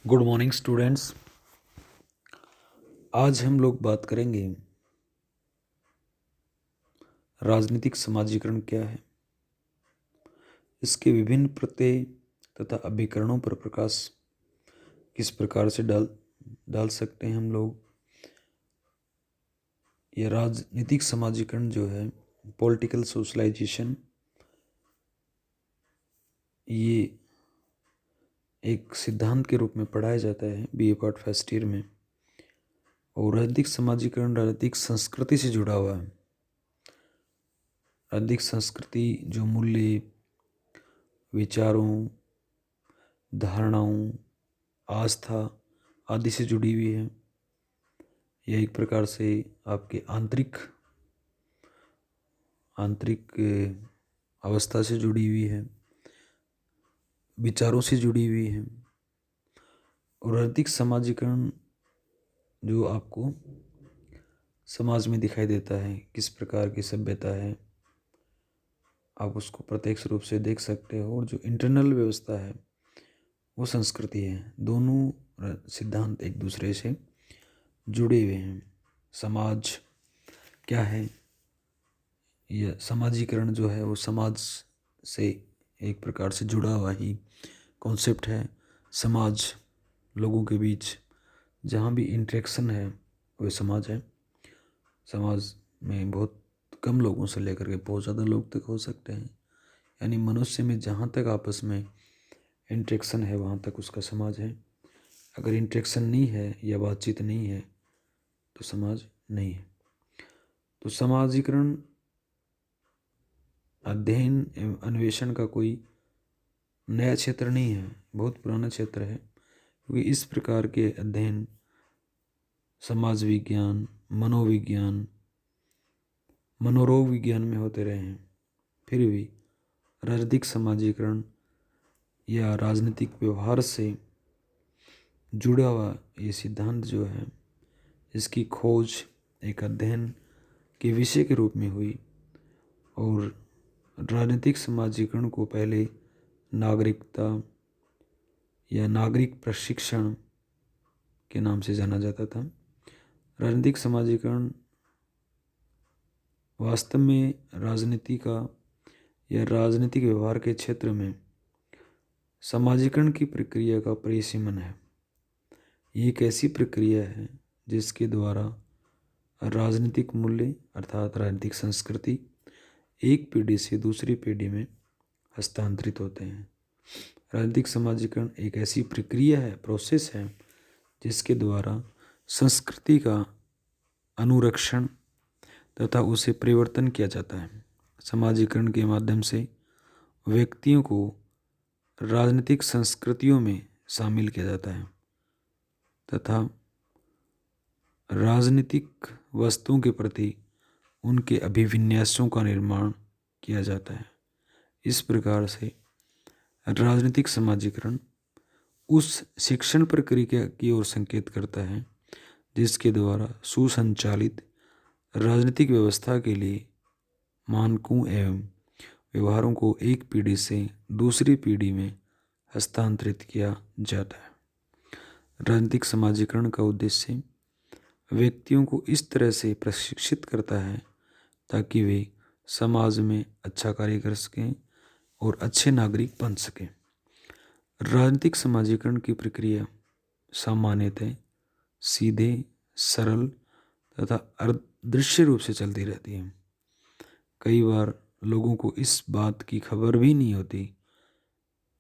Good morning students. आज हम लोग बात करेंगे राजनीतिक समाजीकरण क्या है, इसके विभिन्न प्रत्यय तथा अभिकरणों पर प्रकाश किस प्रकार से डाल सकते हैं हम लोग। यह राजनीतिक समाजीकरण जो है, पॉलिटिकल सोशलाइजेशन, ये एक सिद्धांत के रूप में पढ़ाया जाता है बीए पार्ट फर्स्ट ईयर में। और राजनीतिक समाजीकरण राजनीतिक संस्कृति से जुड़ा हुआ है। राजनीतिक संस्कृति जो मूल्य, विचारों, धारणाओं, आस्था आदि से जुड़ी हुई है। यह एक प्रकार से आपके आंतरिक अवस्था से जुड़ी हुई है, विचारों से जुड़ी हुई है। और राजनीतिक समाजीकरण जो आपको समाज में दिखाई देता है, किस प्रकार की सभ्यता है, आप उसको प्रत्यक्ष रूप से देख सकते हो। और जो इंटरनल व्यवस्था है वो संस्कृति है। दोनों सिद्धांत एक दूसरे से जुड़े हुए हैं। समाज क्या है, यह समाजीकरण जो है वो समाज से एक प्रकार से जुड़ा हुआ ही कॉन्सेप्ट है। समाज लोगों के बीच जहाँ भी इंटरेक्शन है वह समाज है। समाज में बहुत कम लोगों से लेकर के बहुत ज़्यादा लोग तक हो सकते हैं, यानी मनुष्य में जहाँ तक आपस में इंटरेक्शन है वहाँ तक उसका समाज है। अगर इंटरेक्शन नहीं है या बातचीत नहीं है तो समाज नहीं है। तो समाजीकरण अध्ययन एवं अन्वेषण का कोई नया क्षेत्र नहीं है, बहुत पुराना क्षेत्र है। क्योंकि इस प्रकार के अध्ययन समाज विज्ञान, मनोविज्ञान, मनोरोग विज्ञान में होते रहे हैं। फिर भी राजनीतिक समाजीकरण या राजनीतिक व्यवहार से जुड़ा हुआ ये सिद्धांत जो है, इसकी खोज एक अध्ययन के विषय के रूप में हुई। और राजनीतिक समाजीकरण को पहले नागरिकता या नागरिक प्रशिक्षण के नाम से जाना जाता था। राजनीतिक समाजीकरण वास्तव में राजनीति का या राजनीतिक व्यवहार के क्षेत्र में समाजीकरण की प्रक्रिया का परिसीमन है। ये एक ऐसी प्रक्रिया है जिसके द्वारा राजनीतिक मूल्य अर्थात राजनीतिक संस्कृति एक पीढ़ी से दूसरी पीढ़ी में हस्तांतरित होते हैं। राजनीतिक समाजीकरण एक ऐसी प्रक्रिया है, प्रोसेस है, जिसके द्वारा संस्कृति का अनुरक्षण तथा उसे परिवर्तन किया जाता है। समाजीकरण के माध्यम से व्यक्तियों को राजनीतिक संस्कृतियों में शामिल किया जाता है तथा राजनीतिक वस्तुओं के प्रति उनके अभिविन्यासों का निर्माण किया जाता है। इस प्रकार से राजनीतिक समाजीकरण उस शिक्षण प्रक्रिया की ओर संकेत करता है जिसके द्वारा सुसंचालित राजनीतिक व्यवस्था के लिए मानकों एवं व्यवहारों को एक पीढ़ी से दूसरी पीढ़ी में हस्तांतरित किया जाता है। राजनीतिक समाजीकरण का उद्देश्य व्यक्तियों को इस तरह से प्रशिक्षित करता है ताकि वे समाज में अच्छा कार्य कर सकें और अच्छे नागरिक बन सकें। राजनीतिक समाजीकरण की प्रक्रिया सामान्यतः सीधे, सरल तथा अदृश्य रूप से चलती रहती है। कई बार लोगों को इस बात की खबर भी नहीं होती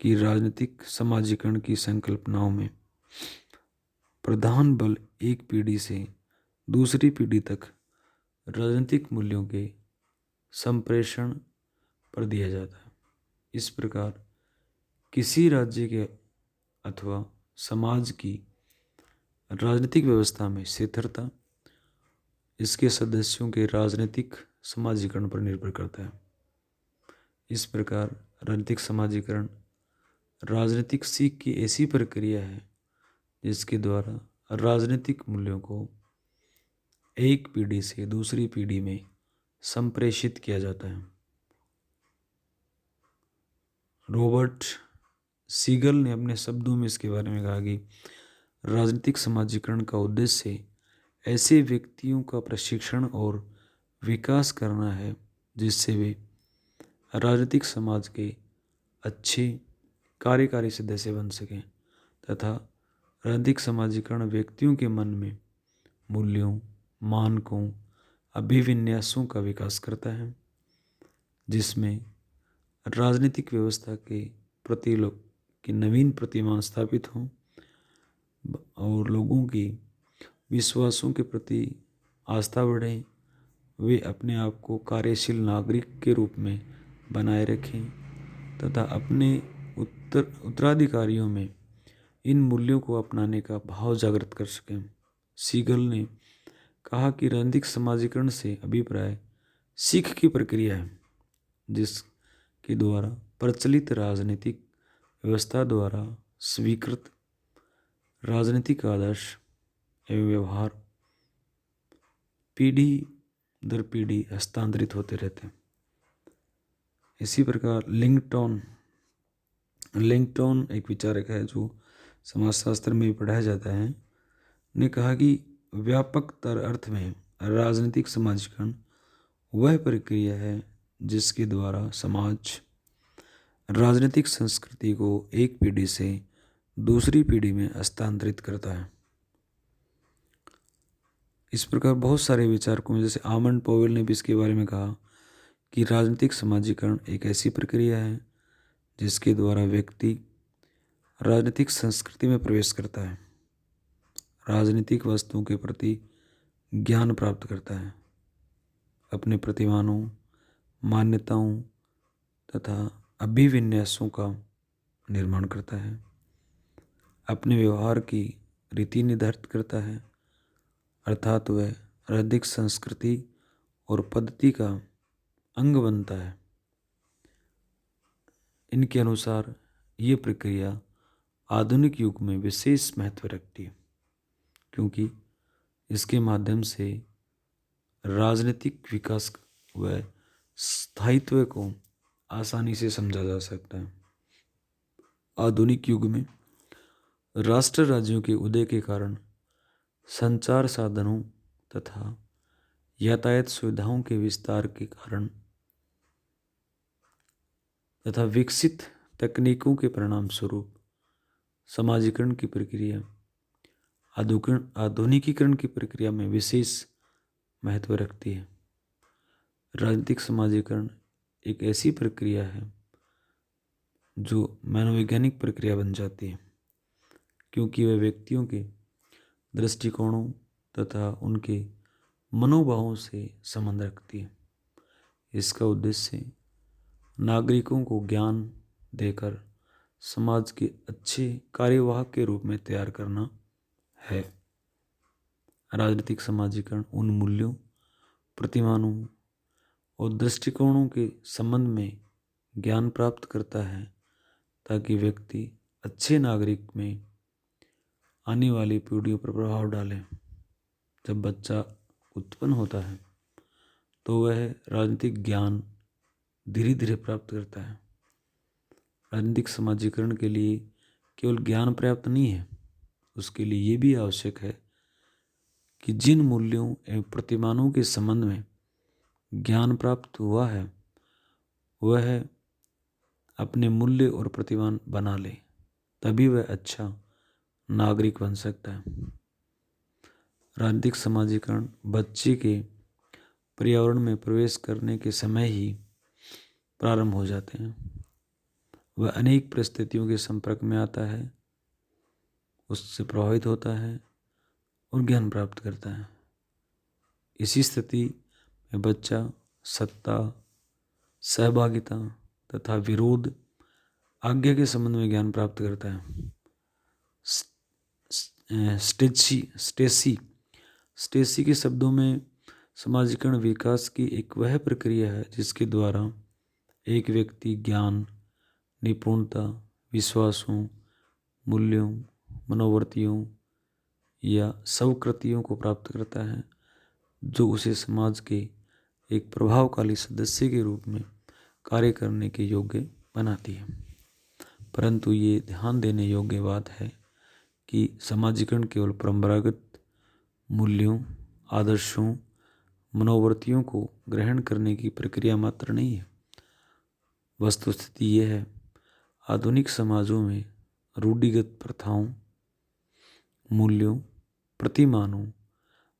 कि राजनीतिक समाजीकरण की संकल्पनाओं में प्रधान बल एक पीढ़ी से दूसरी पीढ़ी तक राजनीतिक मूल्यों के संप्रेषण पर दिया जाता है। इस प्रकार किसी राज्य के अथवा समाज की राजनीतिक व्यवस्था में स्थिरता इसके सदस्यों के राजनीतिक समाजीकरण पर निर्भर करता है। इस प्रकार राजनीतिक समाजीकरण राजनीतिक सीख की ऐसी प्रक्रिया है जिसके द्वारा राजनीतिक मूल्यों को एक पीढ़ी से दूसरी पीढ़ी में संप्रेषित किया जाता है। रॉबर्ट सीगल ने अपने शब्दों में इसके बारे में कहा कि राजनीतिक समाजीकरण का उद्देश्य ऐसे व्यक्तियों का प्रशिक्षण और विकास करना है जिससे वे राजनीतिक समाज के अच्छे कार्यकारी सदस्य बन सकें तथा राजनीतिक समाजीकरण व्यक्तियों के मन में मूल्यों, मानकों, अभिविन्यासों का विकास करता है जिसमें राजनीतिक व्यवस्था के प्रति लोग की नवीन प्रतिमान स्थापित हों और लोगों की विश्वासों के प्रति आस्था बढ़े, वे अपने आप को कार्यशील नागरिक के रूप में बनाए रखें तथा अपने उत्तराधिकारियों में इन मूल्यों को अपनाने का भाव जागृत कर सकें। सीगल ने कहा कि राजनीतिक समाजीकरण से अभिप्राय सीख की प्रक्रिया है जिसके द्वारा प्रचलित राजनीतिक व्यवस्था द्वारा स्वीकृत राजनीतिक आदर्श एवं व्यवहार पीढ़ी दर पीढ़ी हस्तांतरित होते रहते हैं। इसी प्रकार लिंगटन एक विचारक है जो समाजशास्त्र में भी पढ़ाया जाता है, ने कहा कि व्यापकतर अर्थ में राजनीतिक समाजीकरण वह प्रक्रिया है जिसके द्वारा समाज राजनीतिक संस्कृति को एक पीढ़ी से दूसरी पीढ़ी में हस्तांतरित करता है। इस प्रकार बहुत सारे विचारकों में जैसे आमंड पॉवेल ने भी इसके बारे में कहा कि राजनीतिक समाजीकरण एक ऐसी प्रक्रिया है जिसके द्वारा व्यक्ति राजनीतिक संस्कृति में प्रवेश करता है, राजनीतिक वस्तुओं के प्रति ज्ञान प्राप्त करता है, अपने प्रतिमानों, मान्यताओं तथा अभिविन्यासों का निर्माण करता है, अपने व्यवहार की रीति निर्धारित करता है, अर्थात वह राजनीतिक संस्कृति और पद्धति का अंग बनता है। इनके अनुसार ये प्रक्रिया आधुनिक युग में विशेष महत्व रखती है क्योंकि इसके माध्यम से राजनीतिक विकास व स्थायित्व को आसानी से समझा जा सकता है। आधुनिक युग में राष्ट्र राज्यों के उदय के कारण संचार साधनों तथा यातायात सुविधाओं के विस्तार के कारण तथा विकसित तकनीकों के परिणाम स्वरूप समाजीकरण की प्रक्रिया आधुनिकीकरण की प्रक्रिया में विशेष महत्व रखती है। राजनीतिक समाजीकरण एक ऐसी प्रक्रिया है जो मनोवैज्ञानिक प्रक्रिया बन जाती है क्योंकि वह व्यक्तियों के दृष्टिकोणों तथा उनके मनोभावों से संबंध रखती है। इसका उद्देश्य नागरिकों को ज्ञान देकर समाज के अच्छे कार्यवाहक के रूप में तैयार करना है। राजनीतिक समाजीकरण उन मूल्यों, प्रतिमानों और दृष्टिकोणों के संबंध में ज्ञान प्राप्त करता है ताकि व्यक्ति अच्छे नागरिक में आने वाली पीढ़ियों पर प्रभाव डाले। जब बच्चा उत्पन्न होता है तो वह राजनीतिक ज्ञान धीरे धीरे प्राप्त करता है। राजनीतिक समाजीकरण के लिए केवल ज्ञान पर्याप्त नहीं है, उसके लिए ये भी आवश्यक है कि जिन मूल्यों एवं प्रतिमानों के संबंध में ज्ञान प्राप्त हुआ है वह अपने मूल्य और प्रतिमान बना ले, तभी वह अच्छा नागरिक बन सकता है। राजनीतिक समाजीकरण बच्चे के पर्यावरण में प्रवेश करने के समय ही प्रारंभ हो जाते हैं। वह अनेक परिस्थितियों के संपर्क में आता है, उससे प्रभावित होता है और ज्ञान प्राप्त करता है। इसी स्थिति में बच्चा सत्ता, सहभागिता तथा विरोध, आज्ञा के संबंध में ज्ञान प्राप्त करता है। स्टेसी के शब्दों में समाजीकरण विकास की एक वह प्रक्रिया है जिसके द्वारा एक व्यक्ति ज्ञान, निपुणता, विश्वासों, मूल्यों, मनोवृत्तियों या स्वकृतियों को प्राप्त करता है जो उसे समाज के एक प्रभावशाली सदस्य के रूप में कार्य करने के योग्य बनाती है। परंतु ये ध्यान देने योग्य बात है कि समाजीकरण केवल परंपरागत मूल्यों, आदर्शों, मनोवृत्तियों को ग्रहण करने की प्रक्रिया मात्र नहीं है। वस्तुस्थिति यह है, आधुनिक समाजों में रूढ़िगत प्रथाओं, मूल्यों, प्रतिमानों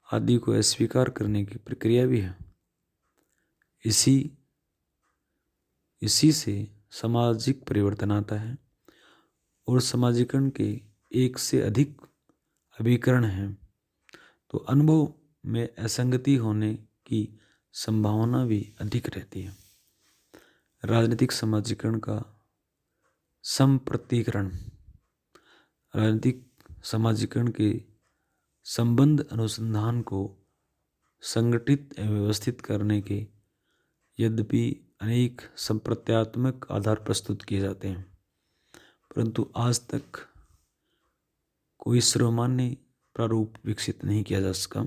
आदि को अस्वीकार करने की प्रक्रिया भी है। इसी से सामाजिक परिवर्तन आता है और समाजीकरण के एक से अधिक अभिकरण हैं तो अनुभव में असंगति होने की संभावना भी अधिक रहती है। राजनीतिक समाजीकरण का संप्रतीकरण। राजनीतिक समाजीकरण के संबंध अनुसंधान को संगठित एवं व्यवस्थित करने के यद्यपि अनेक संप्रत्यात्मक आधार प्रस्तुत किए जाते हैं, परंतु आज तक कोई सर्वमान्य प्रारूप विकसित नहीं किया जा सका।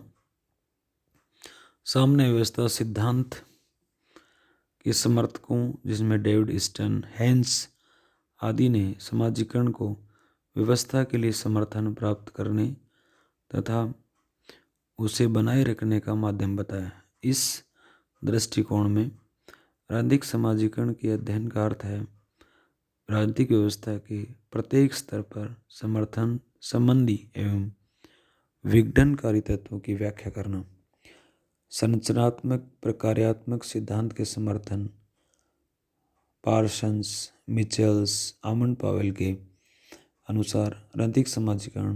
साम्य व्यवस्था सिद्धांत के समर्थकों जिसमें डेविड स्टन, हेंस आदि ने समाजीकरण को व्यवस्था के लिए समर्थन प्राप्त करने तथा उसे बनाए रखने का माध्यम बताया। इस दृष्टिकोण में राजनीतिक समाजीकरण के अध्ययन का अर्थ है राजनीतिक व्यवस्था के प्रत्येक स्तर पर समर्थन संबंधी एवं विघटनकारी तत्वों की व्याख्या करना। संरचनात्मक प्रकार्यात्मक सिद्धांत के समर्थन पार्सन्स, मिचेल्स, आमंड पावेल के अनुसार राजनीतिक समाजीकरण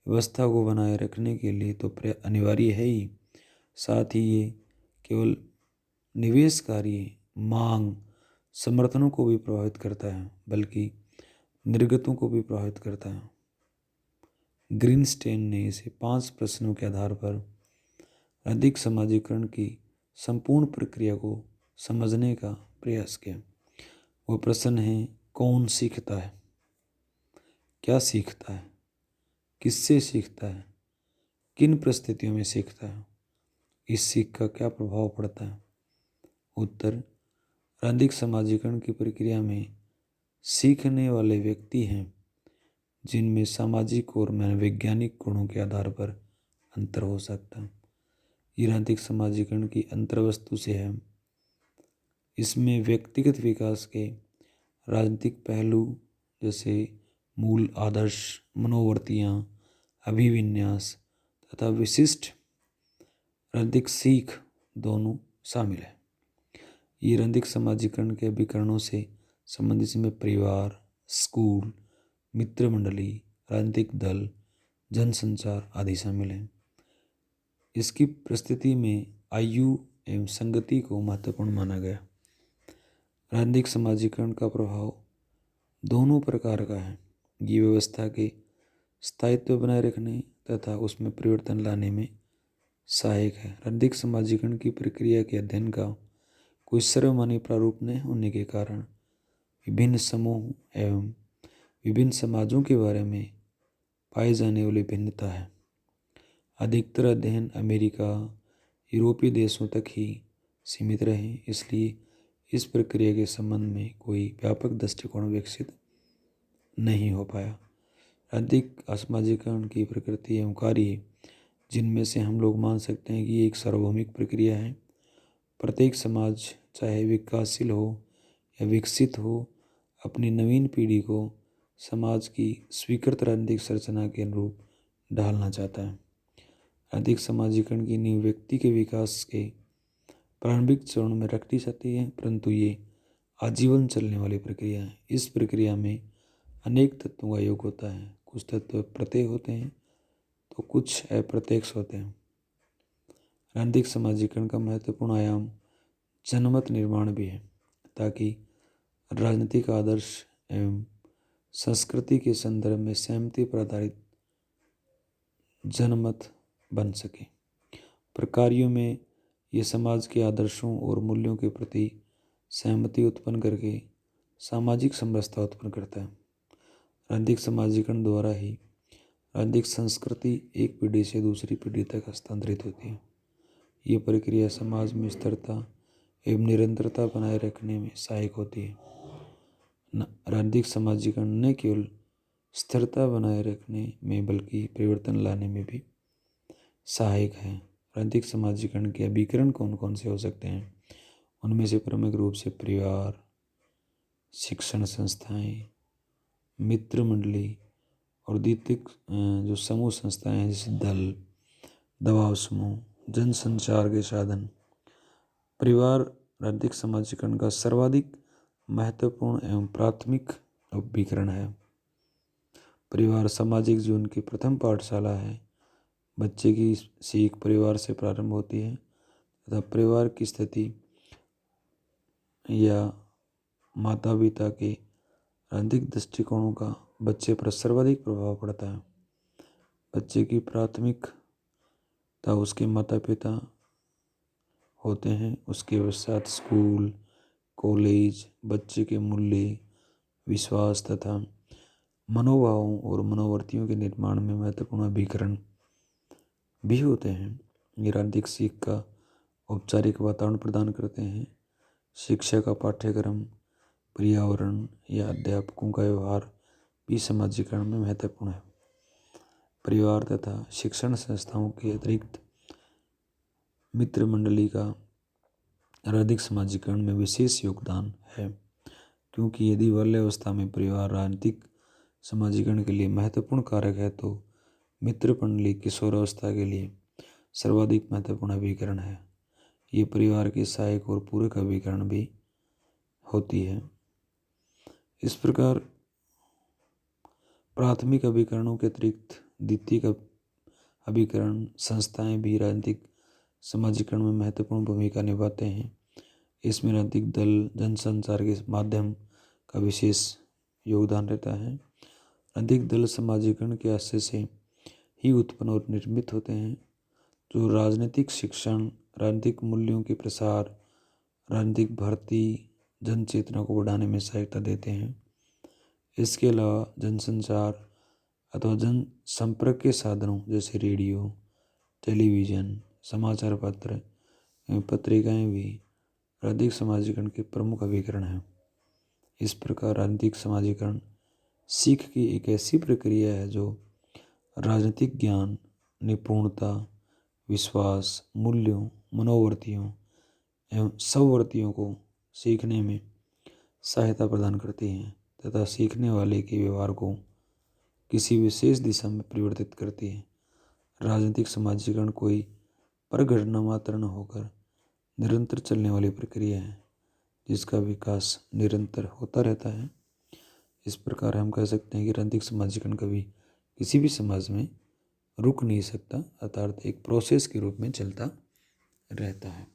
व्यवस्था को बनाए रखने के लिए तो अनिवार्य है ही, साथ ही ये केवल निवेशकारी मांग समर्थनों को भी प्रभावित करता है बल्कि निर्गतों को भी प्रभावित करता है। ग्रीनस्टेन ने इसे 5 प्रश्नों के आधार पर राजनीतिक समाजीकरण की संपूर्ण प्रक्रिया को समझने का प्रयास किया। वो प्रश्न है, कौन सीखता है, क्या सीखता है, किससे सीखता है, किन परिस्थितियों में सीखता है, इस सीख का क्या प्रभाव पड़ता है। उत्तर, राजनीतिक समाजीकरण की प्रक्रिया में सीखने वाले व्यक्ति हैं जिनमें सामाजिक और मनोवैज्ञानिक गुणों के आधार पर अंतर हो सकता है। ये राजनीतिक समाजीकरण की अंतर्वस्तु से है। इसमें व्यक्तिगत विकास के राजनीतिक पहलू जैसे मूल आदर्श, मनोवृत्तियाँ, अभिविन्यास तथा विशिष्ट राजनीतिक सीख दोनों शामिल है। ये राजनीतिक समाजीकरण के अभिकरणों से संबंधित इसमें परिवार, स्कूल, मित्र मंडली, राजनीतिक दल, जनसंचार आदि शामिल हैं। इसकी प्रस्तुति में आयु एवं संगति को महत्वपूर्ण माना गया। राजनीतिक समाजीकरण का प्रभाव दोनों प्रकार का है। ये व्यवस्था के स्थायित्व बनाए रखने तथा उसमें परिवर्तन लाने में सहायक है। राजनीतिक समाजीकरण की प्रक्रिया के अध्ययन का कोई सर्वमान्य प्रारूप नहीं होने के कारण विभिन्न समूह एवं विभिन्न समाजों के बारे में पाई जाने वाली भिन्नता है। अधिकतर अध्ययन अमेरिका, यूरोपीय देशों तक ही सीमित रहे, इसलिए इस प्रक्रिया के संबंध में कोई व्यापक दृष्टिकोण विकसित नहीं हो पाया। राजनीतिक समाजीकरण की प्रकृति एवं कार्य जिनमें से हम लोग मान सकते हैं कि ये एक सार्वभौमिक प्रक्रिया है। प्रत्येक समाज चाहे विकासशील हो या विकसित हो, अपनी नवीन पीढ़ी को समाज की स्वीकृत राजनीतिक संरचना के अनुरूप ढालना चाहता है। राजनीतिक समाजीकरण की नींव व्यक्ति के विकास के प्रारंभिक चरण में रखी जाती है, परंतु ये आजीवन चलने वाली प्रक्रिया है। इस प्रक्रिया में अनेक तत्वों का योग होता है। कुछ तत्व प्रत्यय होते हैं तो कुछ अप्रत्यक्ष होते हैं। राजनीतिक समाजीकरण का महत्वपूर्ण आयाम जनमत निर्माण भी है, ताकि राजनीतिक आदर्श एवं संस्कृति के संदर्भ में सहमति पर आधारित जनमत बन सके। प्रक्रियाओं में ये समाज के आदर्शों और मूल्यों के प्रति सहमति उत्पन्न करके सामाजिक समरसता उत्पन्न करता है। राजनीतिक समाजीकरण द्वारा ही राजनीतिक संस्कृति एक पीढ़ी से दूसरी पीढ़ी तक हस्तांतरित होती है। ये प्रक्रिया समाज में स्थिरता एवं निरंतरता बनाए रखने में सहायक होती है। राजनीतिक समाजीकरण न केवल स्थिरता बनाए रखने में बल्कि परिवर्तन लाने में भी सहायक है। राजनीतिक समाजीकरण के अभिकरण कौन कौन से हो सकते हैं? उनमें से प्रमुख रूप से परिवार, शिक्षण संस्थाएं, मित्र मंडली और द्वितीयक जो समूह संस्थाएं हैं जैसे दल, दबाव समूह, जनसंचार के साधन। परिवार राजनीतिक समाजीकरण का सर्वाधिक महत्वपूर्ण एवं प्राथमिक अभिकरण है। परिवार सामाजिक जीवन की प्रथम पाठशाला है। बच्चे की सीख परिवार से प्रारंभ होती है तथा परिवार की स्थिति या माता पिता के राजनीतिक दृष्टिकोणों का बच्चे पर सर्वाधिक प्रभाव पड़ता है। बच्चे की प्राथमिकता उसके माता पिता होते हैं। उसके पश्चात स्कूल, कॉलेज, बच्चे के मूल्य, विश्वास तथा मनोभावों और मनोवृत्तियों के निर्माण में महत्वपूर्ण अभिकरण भी होते हैं। ये राजनीतिक सीख का औपचारिक वातावरण प्रदान करते हैं। शिक्षा का पाठ्यक्रम, पर्यावरण या अध्यापकों का व्यवहार भी समाजीकरण में महत्वपूर्ण है। परिवार तथा शिक्षण संस्थाओं के अतिरिक्त मित्र मंडली का राजनीतिक समाजीकरण में विशेष योगदान है, क्योंकि यदि बाल्यावस्था में परिवार राजनीतिक समाजीकरण के लिए महत्वपूर्ण कारक है तो मित्र मंडली किशोरावस्था के लिए सर्वाधिक महत्वपूर्ण अभिकरण है। ये परिवार के सहायक और पूरक अभिकरण भी होती है। इस प्रकार प्राथमिक अभिकरणों के अतिरिक्त द्वितीयक अभिकरण संस्थाएं भी राजनीतिक समाजीकरण में महत्वपूर्ण भूमिका निभाते हैं। इसमें राजनीतिक दल, जनसंचार के माध्यम का विशेष योगदान रहता है। राजनीतिक दल समाजीकरण के आशय से ही उत्पन्न और निर्मित होते हैं, जो राजनीतिक शिक्षण, राजनीतिक मूल्यों के प्रसार, राजनीतिक भर्ती, जन चेतना को बढ़ाने में सहायता देते हैं। इसके अलावा जनसंचार अथवा जन संपर्क के साधनों जैसे रेडियो, टेलीविज़न, समाचार पत्र एवं पत्रिकाएं भी राजनीतिक समाजीकरण के प्रमुख अभिकरण हैं। इस प्रकार राजनीतिक समाजीकरण सीख की एक ऐसी प्रक्रिया है जो राजनीतिक ज्ञान, निपुणता, विश्वास, मूल्यों, मनोवृत्तियों एवं स्ववृत्तियों को सीखने में सहायता प्रदान करती है तथा सीखने वाले के व्यवहार को किसी विशेष दिशा में परिवर्तित करती है। राजनीतिक समाजीकरण कोई परघटना मात्र न होकर निरंतर चलने वाली प्रक्रिया है, जिसका विकास निरंतर होता रहता है। इस प्रकार हम कह सकते हैं कि राजनीतिक समाजीकरण कभी किसी भी समाज में रुक नहीं सकता, अर्थात एक प्रोसेस के रूप में चलता रहता है।